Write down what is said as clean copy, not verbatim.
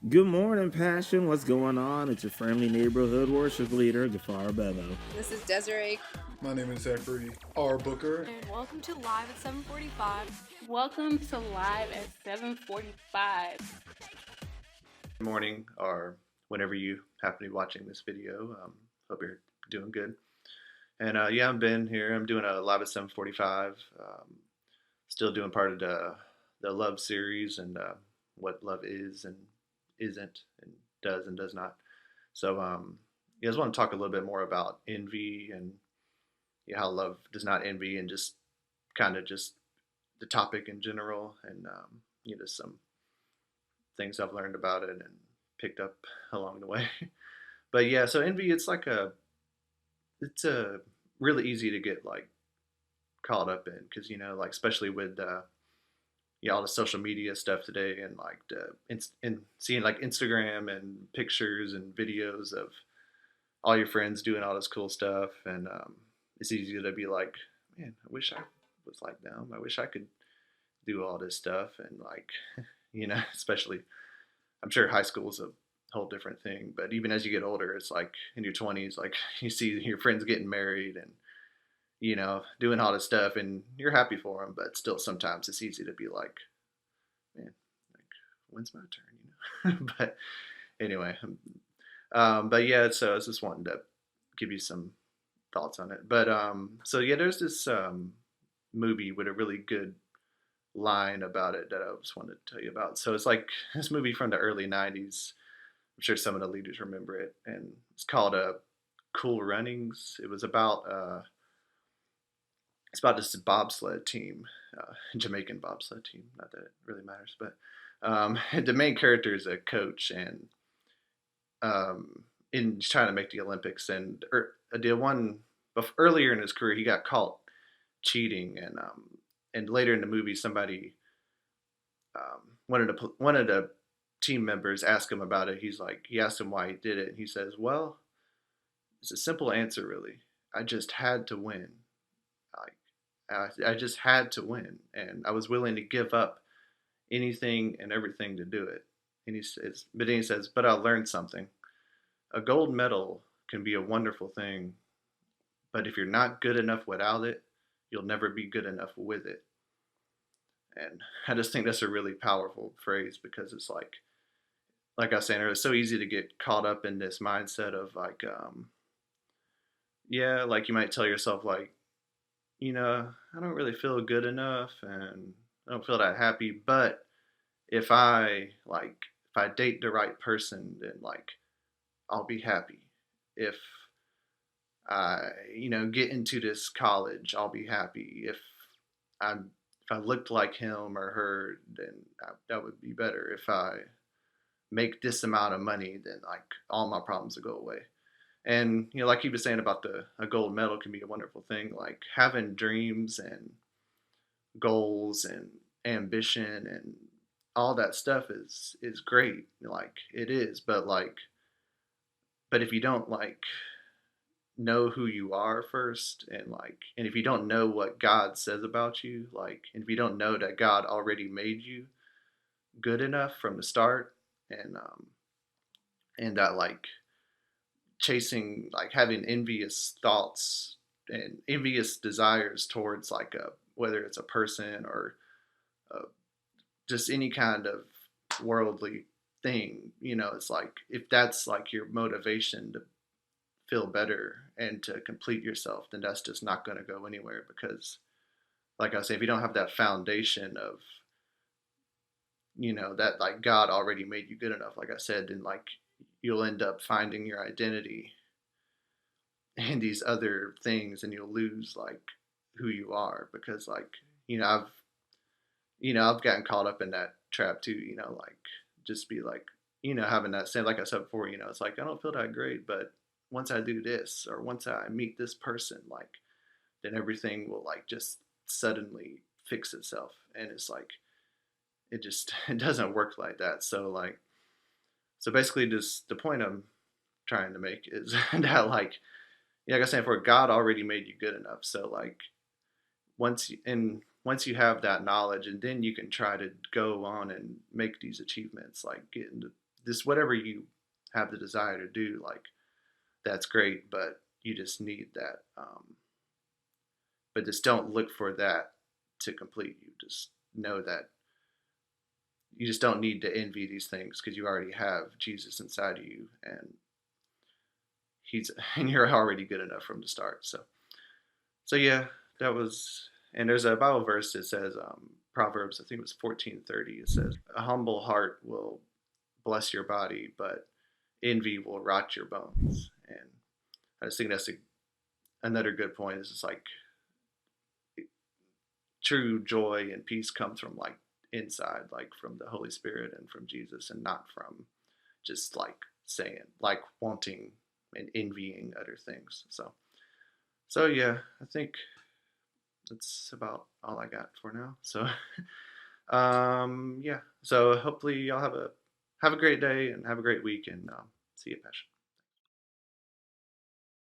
Good morning, Passion. What's going on? It's your friendly neighborhood worship leader, Gafar Bevo. This is Desiree. My name is Zachary R. Booker. And welcome to Live at 7:45. Welcome to Live at 7:45. Good morning, or whenever you happen to be watching this video. Hope you're doing good. And yeah, I'm Ben here. I'm doing a Live at 7:45. Still doing part of the love series and what love is and isn't and does and does not. So yeah, I just want to talk a little bit more about envy and yeah, how love does not envy and just kind of just the topic in general and some things I've learned about it and picked up along the way. But yeah, so envy, it's a really easy to get like caught up in because like especially with yeah, all the social media stuff today and like and seeing like Instagram and pictures and videos of all your friends doing all this cool stuff and it's easy to be like, man, I wish I was like them. I wish I could do all this stuff and like especially I'm sure high school is a whole different thing, but even as you get older, it's like in your 20s, like you see your friends getting married and doing all this stuff, and you're happy for them, but still sometimes it's easy to be like, man, like when's my turn, but anyway, but yeah, so I was just wanting to give you some thoughts on it, but so yeah, there's this movie with a really good line about it that I just wanted to tell you about. So it's like this movie from the early '90s. I'm sure some of the leaders remember it, and it's called Cool Runnings. It's about this bobsled team, Jamaican bobsled team. Not that it really matters, but the main character is a coach, and in trying to make the Olympics, and the one earlier in his career, he got caught cheating, and later in the movie, somebody one of the team members asked him about it. He asked him why he did it, and he says, "Well, it's a simple answer, really. I just had to win. Like I just had to win, and I was willing to give up anything and everything to do it." And he says, "But I learned something. A gold medal can be a wonderful thing, but if you're not good enough without it, you'll never be good enough with it." And I just think that's a really powerful phrase because it's like I was saying, it's so easy to get caught up in this mindset of like, yeah, like you might tell yourself like, I don't really feel good enough and I don't feel that happy, but if I date the right person, then like I'll be happy. If I, get into this college, I'll be happy. If I looked like him or her, then that would be better. If I make this amount of money, then like all my problems will go away. And like he was saying about a gold medal can be a wonderful thing. Like having dreams and goals and ambition and all that stuff is great. Like it is, but if you don't like know who you are first and if you don't know what God says about you, like and if you don't know that God already made you good enough from the start and that like chasing like having envious thoughts and envious desires towards like a whether it's a person or just any kind of worldly thing, it's like if that's like your motivation to feel better and to complete yourself, then that's just not going to go anywhere because like I say, if you don't have that foundation of that like God already made you good enough, like I said, then like you'll end up finding your identity in these other things and you'll lose like who you are because like I've I've gotten caught up in that trap too, like just be like having that same like I said before, it's like I don't feel that great, but once I do this or once I meet this person, like then everything will like just suddenly fix itself, and it's like it just it doesn't work like that. So basically just the point I'm trying to make is that like yeah, like I said, for God already made you good enough. So like once you have that knowledge, and then you can try to go on and make these achievements, like get into this whatever you have the desire to do, like that's great, but you just need that. But just don't look for that to complete you. Just know that you just don't need to envy these things because you already have Jesus inside of you, and and you're already good enough from the start. So yeah, that was. And there's a Bible verse that says, Proverbs, I think it was 14:30. It says, "A humble heart will bless your body, but envy will rot your bones." And I just think that's another good point. It's just like true joy and peace comes from like inside, like from the Holy Spirit and from Jesus, and not from just like saying, like wanting and envying other things. So yeah, I think that's about all I got for now. So yeah. So hopefully y'all have a great day and have a great week, and see you, Passion.